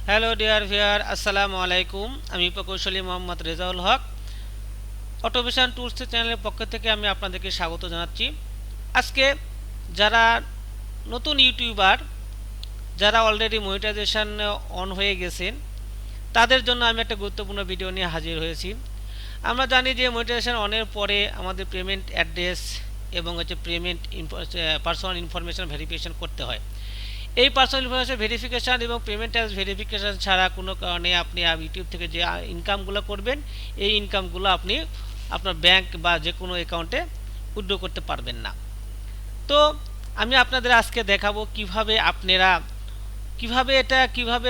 Hello dear viewer, আসসালামু আলাইকুম। আমি প্রকৌশলী মোহাম্মদ রেজাউল হক। অটোমেশন টুলস চ্যানেলের পক্ষ থেকে আমি আপনাদেরকে স্বাগত জানাচ্ছি। আজকে যারা নতুন ইউটিউবার, যারা অলরেডি মনিটাইজেশন অন হয়ে গেছেন, তাদের জন্য আমি একটা গুরুত্বপূর্ণ ভিডিও নিয়ে হাজির হয়েছি। আমরা জানি যে মনিটাইজেশন অনের পরে আমাদের পেমেন্ট অ্যাড্রেস এবং পেমেন্ট পার্সোনাল ইনফরমেশন ভেরিফিকেশন করতে হয়। এই পার্সোনাল ইনফরমেশন ভেরিফিকেশান এবং পেমেন্ট অ্যাজ ভেরিফিকেশান ছাড়া কোনো কারণে আপনি ইউটিউব থেকে যে ইনকামগুলো করবেন, এই ইনকামগুলো আপনি আপনার ব্যাংক বা যে কোনো অ্যাকাউন্টে উইথড্র করতে পারবেন না। তো আমি আপনাদের আজকে দেখাবো কিভাবে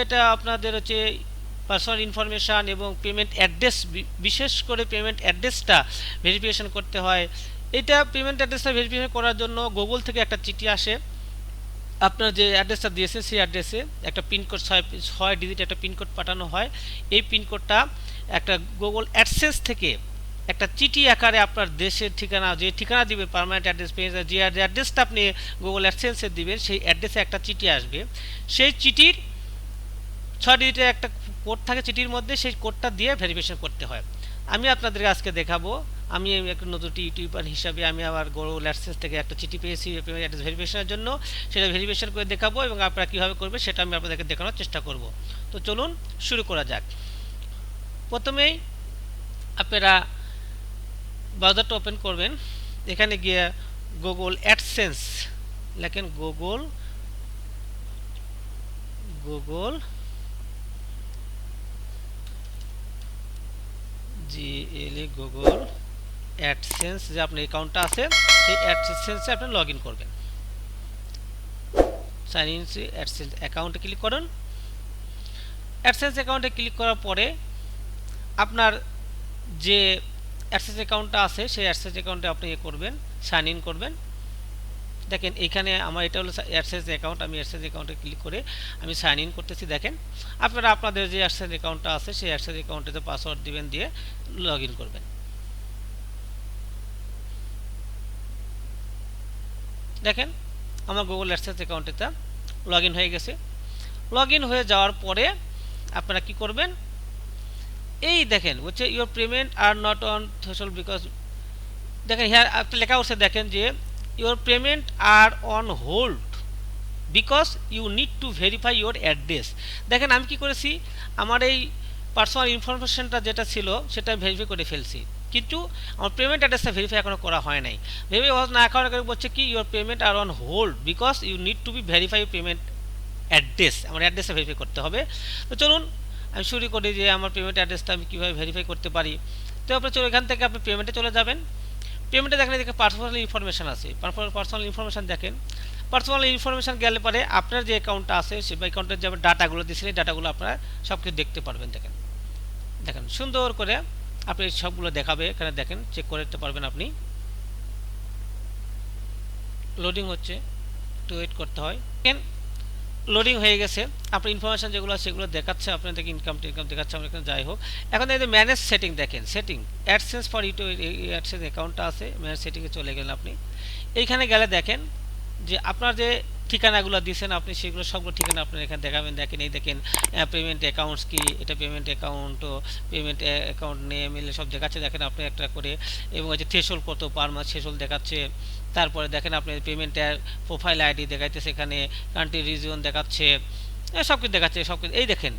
এটা আপনাদের পার্সোনাল ইনফরমেশান এবং পেমেন্ট অ্যাড্রেস, বিশেষ করে পেমেন্ট অ্যাড্রেসটা ভেরিফিকেশান করতে হয়। এটা পেমেন্ট অ্যাড্রেসটা ভেরিফিকেশন করার জন্য গুগল থেকে একটা চিঠি আসে। আপনার যে অ্যাড্রেসটা দিয়েছে সেই অ্যাড্রেসে একটা পিনকোড 6 ডিজিট একটা পিনকোড পাঠানো হয়। এই পিনকোডটা একটা গুগল অ্যাডসেন্স থেকে একটা চিঠি আকারে আপনার দেশের ঠিকানা, যে ঠিকানা দিবে পার্মানেন্ট অ্যাড্রেস পেয়ে, যে অ্যাড্রেসটা আপনি গুগল অ্যাডসেন্সে দিবেন, সেই অ্যাড্রেসে একটা চিঠি আসবে। সেই চিঠির 6 ডিজিটের একটা কোড থাকে চিঠির মধ্যে, সেই কোডটা দিয়ে ভেরিফিকেশন করতে হয়। আমি আপনাদেরকে আজকে দেখাবো। আমি একটা নতুন ইউটিউবার হিসাবে আমি আবার গুগল অ্যাডসেন্স থেকে একটা চিঠি পেয়েছি পেমেন্ট অ্যাড্রেস ভেরিফিকেশনের জন্য। সেটা ভেরিফিকেশন করে দেখাবো এবং আপনারা কীভাবে করবে সেটা আমি আপনাদেরকে দেখানোর চেষ্টা করব। তো চলুন শুরু করা যাক। প্রথমেই আপনারা ব্রাউজারটা ওপেন করবেন। এখানে গিয়ে গুগল অ্যাডসেন্স লেখেন, গুগল গুগল অ্যাডসেন্স, যে আপনার অ্যাকাউন্টটা আছে সেই অ্যাডসেন্সে আপনি লগ ইন করবেন। সাইন ইন অ্যাডসেন্স অ্যাকাউন্টে ক্লিক করুন। অ্যাডসেন্স অ্যাকাউন্টে ক্লিক করার পরে আপনার যে অ্যাডসেন্স অ্যাকাউন্টটা আছে সেই অ্যাডসেন্স অ্যাকাউন্টে আপনি করবেন, সাইন ইন করবেন। দেখেন এইখানে আমার এটা হলো অ্যাডসেন্স অ্যাকাউন্ট। আমি অ্যাডসেন্স অ্যাকাউন্টে ক্লিক করে আমি সাইন ইন করতেছি। দেখেন আপনারা আপনাদের যে অ্যাডসেন্স অ্যাকাউন্টটা আছে সেই অ্যাডসেন্স অ্যাকাউন্টে পাসওয়ার্ড দিবেন, দিয়ে লগ ইন করবেন। দেখেন আমার গুগল অ্যাডসেন্স অ্যাকাউন্টটা লগ ইন হয়ে গেছে। লগ ইন হয়ে যাওয়ার পরে আপনারা কি করবেন, এই দেখেন your payment are not on threshold because, দেখেন হিয়ার একটা লেখা উঠছে, দেখেন যে your payment are on hold because you need to verify your address. দেখেন আমি কি করেছি, আমার এই পার্সোনাল ইনফরমেশনটা যেটা ছিল সেটা ভেরিফাই করে ফেলছি, কিন্তু আমার পেমেন্ট অ্যাড্রেসটা ভেরিফাই এখনও করা হয় নাই। ভেরিফাই না করার কারণে বলছে কি your payment are on hold because you need to be verify payment address. আমার অ্যাড্রেসটা ভেরিফাই করতে হবে। তো চলুন আমি শুরু করি যে আমার পেমেন্ট অ্যাড্রেসটা আমি কীভাবে ভেরিফাই করতে পারি। তো আপনি এখান থেকে আপনি পেমেন্টে চলে যাবেন। পেমেন্টে দেখেন এদিকে পার্সোনাল ইনফরমেশান আছে। পার্সোনাল ইনফরমেশান দেখেন, পার্সোনাল ইনফরমেশান গেলে পরে আপনার যে অ্যাকাউন্টটা আছে সেই অ্যাকাউন্টের যে ডাটাগুলো দিয়েছিলেন ডাটাগুলো আপনারা সব কিছু দেখতে পারবেন। দেখেন দেখেন সুন্দর করে আপনি সবগুলো দেখাবে। এখানে দেখেন চেক করতে পারবেন আপনি। লোডিং হচ্ছে, একটু ওয়েট করতে হয়। দেখেন লোডিং হয়ে গেছে। আপনার ইনফরমেশান যেগুলো সেগুলো দেখাচ্ছে, আপনাদেরকে ইনকাম দেখাচ্ছে। আমরা এখানে যাই হোক, এখন এই যে ম্যানেজ সেটিং দেখেন, setting AdSense for YouTube AdSense অ্যাকাউন্টটা আছে, ম্যানেজ সেটিংয়ে চলে গেলেন আপনি। এইখানে গেলে দেখেন যে আপনার যে ঠিকানাগুলো দিয়েছেন আপনি সেগুলো সবগুলো ঠিকানা আপনার এখানে দেখাবেন। দেখেন এই দেখেন পেমেন্ট অ্যাকাউন্টস কি, এটা payment account, payment account name এলে সব দেখাচ্ছে। দেখেন আপনি একটা করে, এবং এই যে থ্রেশহোল্ড কত পার মাস থ্রেশহোল্ড দেখাচ্ছে। তারপরে দেখেন আপনি পেমেন্টের প্রোফাইল আইডি দেখাইতেছে, এখানে কান্ট্রি রিজিয়ন দেখাচ্ছে, সব কিছু দেখাচ্ছে সব কিছু। এই দেখেন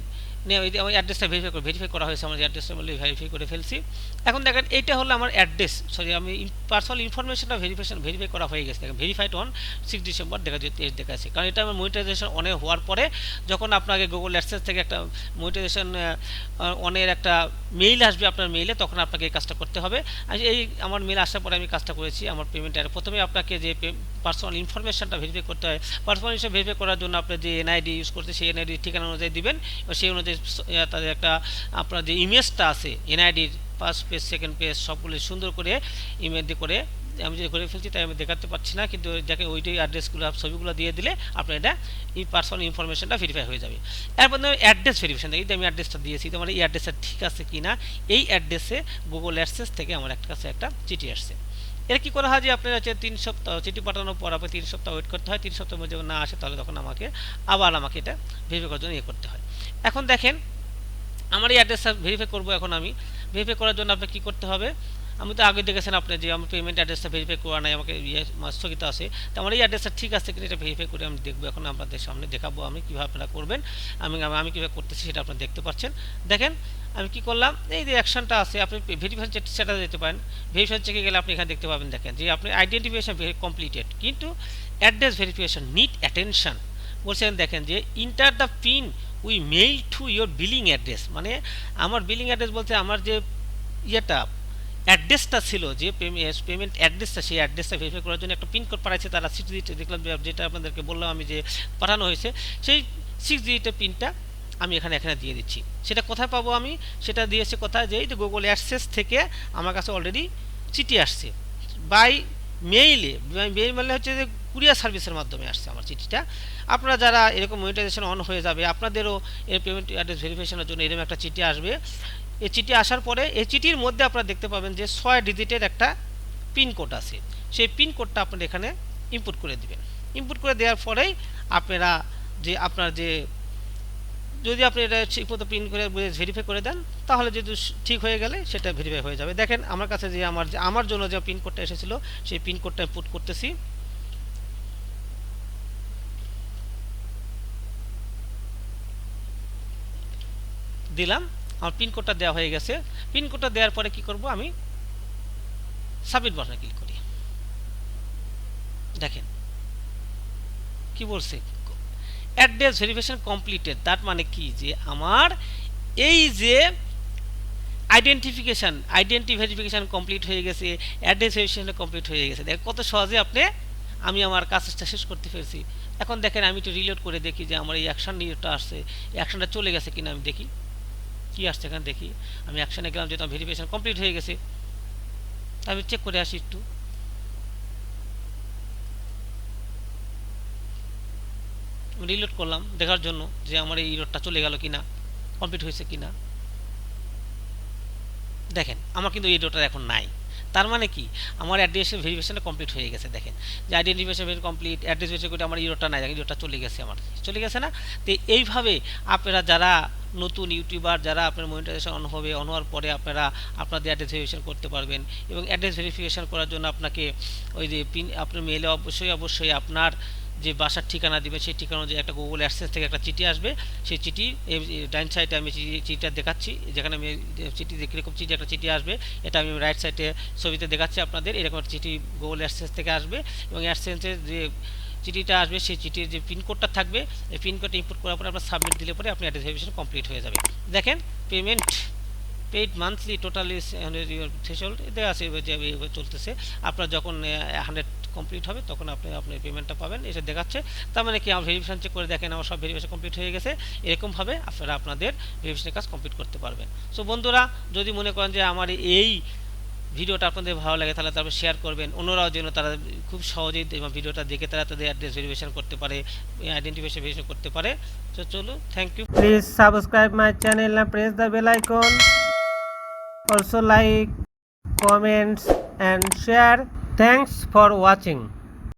আমার অ্যাড্রেসটা ভেরিফাই করা হয়েছে, আমার অ্যাড্রেসটা বলে ভেরিফাই করে ফেলছি। এখন দেখেন এইটা হলো আমার অ্যাড্রেস, সরি আমি পার্সোনাল ইনফরমেশনটা ভেরিফাই করা হয়ে গেছে। দেখেন ভেরিফাইড অন 6 ডিসেম্বর দেখাচ্ছে, কারণ এটা আমার মনিটাইজেশন অনে হওয়ার পরে যখন আপনাকে গুগল অ্যাডসেন্স থেকে একটা মনিটাইজেশন অনের একটা মেইল আসবে আপনার মেইলে, তখন আপনাকে এই কাজটা করতে হবে। আর এই আমার মেইল আসার পরে আমি কাজটা করেছি। আমার পেমেন্টের প্রথমে আপনাকে যে পার্সোনাল ইনফরমেশনটা ভেরিফাই করতে হয়, পার্সোনাল ইনফরমেশন ভেরিফাই করার জন্য আপনার যে এনআইডি ইউজ করতে সেই এনআইডি ঠিকানা অনুযায়ী দিবেন, এবং সেই অনুযায়ী তাদের একটা আপনার যে ইমেজটা আছে এনআইডির ফার্স্ট পেজ সেকেন্ড পেজ সবগুলো সুন্দর করে ইমেজ দিয়ে করে আমি যে করে ফেলছি তাই আমি দেখাতে পারছি না, কিন্তু দেখে ওইটাই অ্যাড্রেসগুলো ছবিগুলো দিয়ে দিলে আপনার এটা এই পার্সোনাল ইনফরমেশনটা ভেরিফাই হয়ে যাবে। এরপর অ্যাড্রেস ভেরিফিকেশন, এই যে আমি অ্যাড্রেসটা দিয়েছি, তোমার এই অ্যাড্রেসটা ঠিক আছে কি না, এই অ্যাড্রেসে গুগল অ্যাডসেন্স থেকে আমার কাছে একটা চিঠি আসছে। এর কী করা হয় যে আপনার হচ্ছে 3 সপ্তাহ চিঠি পাঠানোর পর আপনার 3 সপ্তাহ ওয়েট করতে হয়। 3 সপ্তাহের মধ্যে না আসে তাহলে তখন আমাকে এটা ভেরিফাই করার জন্য করতে হয়। এখন দেখেন আমার এই অ্যাড্রেসটা ভেরিফাই করব। এখন আমি ভেরিফাই করার জন্য আপনাকে কী করতে হবে, আমি তো আগে দেখেছেন আপনি যে আমার পেমেন্ট অ্যাড্রেসটা ভেরিফাই করা নাই, আমাকে স্থগিত আছে। তো আমার এই অ্যাড্রেসটা ঠিক আছে কিনা এটা ভেরিফাই করে আমি দেখবো। এখন আপনাদের সামনে দেখাবো আমি কীভাবে আপনারা করবেন। আমি কীভাবে করতেছি সেটা আপনারা দেখতে পাচ্ছেন। দেখেন আমি কি করলাম, এই যে অ্যাকশনটা আছে আপনি ভেরিফিকেশন সেটা দিতে পারেন। ভেরিফিকেশন চেকে গেলে আপনি এখানে দেখতে পাবেন, দেখেন যে আপনি আইডেন্টিফিকেশন কমপ্লিটেড, কিন্তু অ্যাড্রেস ভেরিফিকেশন নিড অ্যাটেনশন বলছেন। দেখেন যে enter the pin we mail to your billing address, মানে আমার বিলিং অ্যাড্রেস বলতে আমার যে ইয়েটা অ্যাড্রেসটা ছিল, যে পেমেন্ট অ্যাড্রেসটা, সেই অ্যাড্রেসটা ভেরিফাই করার জন্য একটা পিনকোড পাঠাইছে তারা 6 ডিজিট, দেখলাম যেটা আপনাদেরকে বললাম আমি যে পাঠানো হয়েছে, সেই 6 ডিজিটের পিনটা আমি এখানে দিয়ে দিচ্ছি। সেটা কোথায় পাবো আমি, সেটা দিয়েছে কোথায়, যে এই যে গুগল অ্যাডসেন্স থেকে আমার কাছে অলরেডি চিঠি আসছে বাই মেইলে। মেইল মানে হচ্ছে যে কুরিয়ার সার্ভিসের মাধ্যমে আসছে আমার চিঠিটা। আপনারা যারা এরকম মনিটাইজেশন অন হয়ে যাবে, আপনাদেরও এই পেমেন্ট অ্যাড্রেস ভেরিফিকেশনের জন্য এরকম একটা চিঠি আসবে। এই চিঠি আসার পরে এই চিঠির মধ্যে আপনারা দেখতে পাবেন যে 6 ডিজিটের একটা পিনকোড আছে। সেই পিনকোডটা আপনারা এখানে ইনপুট করে দিবেন। ইনপুট করে দেওয়ার পরেই আপনারা যে আপনার যে, যদি আপনি এটা ঠিকমতো পিন করে ভেরিফাই করে দেন, তাহলে যদি ঠিক হয়ে গেলে সেটা ভেরিফাই হয়ে যাবে। দেখেন আমার কাছে যে আমার জন্য যে পিনকোডটা এসেছিল, সেই পিনকোডটা পুট করতেছি। দিলাম, আমার পিনকোডটা দেওয়া হয়ে গেছে। পিনকোডটা দেওয়ার পরে কি করব, আমি সাবমিট বাটনে ক্লিক করি। দেখেন কি বলছে, অ্যাড্রেস ভেরিফিকেশন কমপ্লিটেড। তার মানে কি, যে আমার এই যে আইডেন্টি ভেরিফিকেশন কমপ্লিট হয়ে গেছে, অ্যাড্রেস ভেরিফিকেশন কমপ্লিট হয়ে গেছে। দেখেন কত সহজে আমি আমার কাজটা শেষ করতে পেরেছি। এখন দেখেন আমি একটু রিলোড করে দেখি যে আমার এই অ্যাকশনটা আসছে, অ্যাকশনটা চলে গেছে কিনা আমি দেখি কি আসছে। এখানে দেখি আমি অ্যাকশনে গেলাম, যেহেতু ভেরিফিকেশন কমপ্লিট হয়ে গেছে। আমি চেক করে আসি একটু। রিলোড করলাম দেখার জন্য যে আমার এই ইরোডটা চলে গেল কিনা, কমপ্লিট হয়েছে কিনা। দেখেন আমার কিন্তু এই ডোটা এখন নাই। তার মানে কি, আমার অ্যাড্রেস ভেরিফিকেশনটা কমপ্লিট হয়ে গেছে। দেখেন যে আইডেন্টিফিকেশন কমপ্লিট, অ্যাড্রেস ভেরিফাই করে আমার ইরোটা নাই, দেখেন ইরোটা চলে গেছে, আমার চলে গেছে না। তো এইভাবে আপনারা যারা নতুন ইউটিউবার, যারা আপনার মনিটাইজেশন অন হওয়ার পরে আপনারা আপনাদের অ্যাড্রেস ভেরিফিকেশন করতে পারবেন। এবং অ্যাড্রেস ভেরিফিকেশন করার জন্য আপনাকে ওই যে পিন, আপনার মেইলে অবশ্যই আপনার যে বাসার ঠিকানা দিবে, সেই ঠিকানা যে একটা গুগল অ্যাডসেন্স থেকে একটা চিঠি আসবে। সেই চিঠি ডাইন সাইডে আমি চিঠিটা দেখাচ্ছি, যেখানে আমি চিঠি কীরকম চিঠি, একটা চিঠি আসবে, এটা আমি রাইট সাইডে ছবিতে দেখাচ্ছি আপনাদের। এরকম একটা চিঠি গুগল অ্যাডসেন্স থেকে আসবে, এবং অ্যাডসেন্সের যে চিঠিটা আসবে, সেই চিঠির যে পিনকোডটা থাকবে, এই পিনকোডটা ইনপুট করার পরে আপনার সাবমিট দিলে পরে আপনি অ্যাড্রেস ভেরিফিকেশন কমপ্লিট হয়ে যাবে। দেখেন payment paid monthly total is threshold দেওয়া আছে, চলতেছে। আপনার যখন 100 কমপ্লিট হবে তখন আপনি আপনার পেমেন্টটা পাবেন, এসে দেখাচ্ছে। তার মানে কি, আমার ভেরিফিকেশন চেক করে দেখেন আমার সব ভেরিফিকেশন কমপ্লিট হয়ে গেছে। এরকমভাবে আপনারা আপনাদের ভেরিফিকেশনের কাজ কমপ্লিট করতে পারবেন। সো বন্ধুরা, যদি মনে করেন যে আমার এই ভিডিওটা আপনাদের ভালো লাগে, তাহলে তারপর শেয়ার করবেন, অন্যরাও যেন তারা খুব সহজেই ভিডিওটা দেখে তারা তাদের অ্যাড্রেস ভেরিফিকেশন করতে পারে, আইডেন্টিফিকেশন ভেরিফিকেশন করতে পারে। তো চলো, thank you. Please subscribe my channel and press the bell icon. Also like, comments and share. Thanks for watching.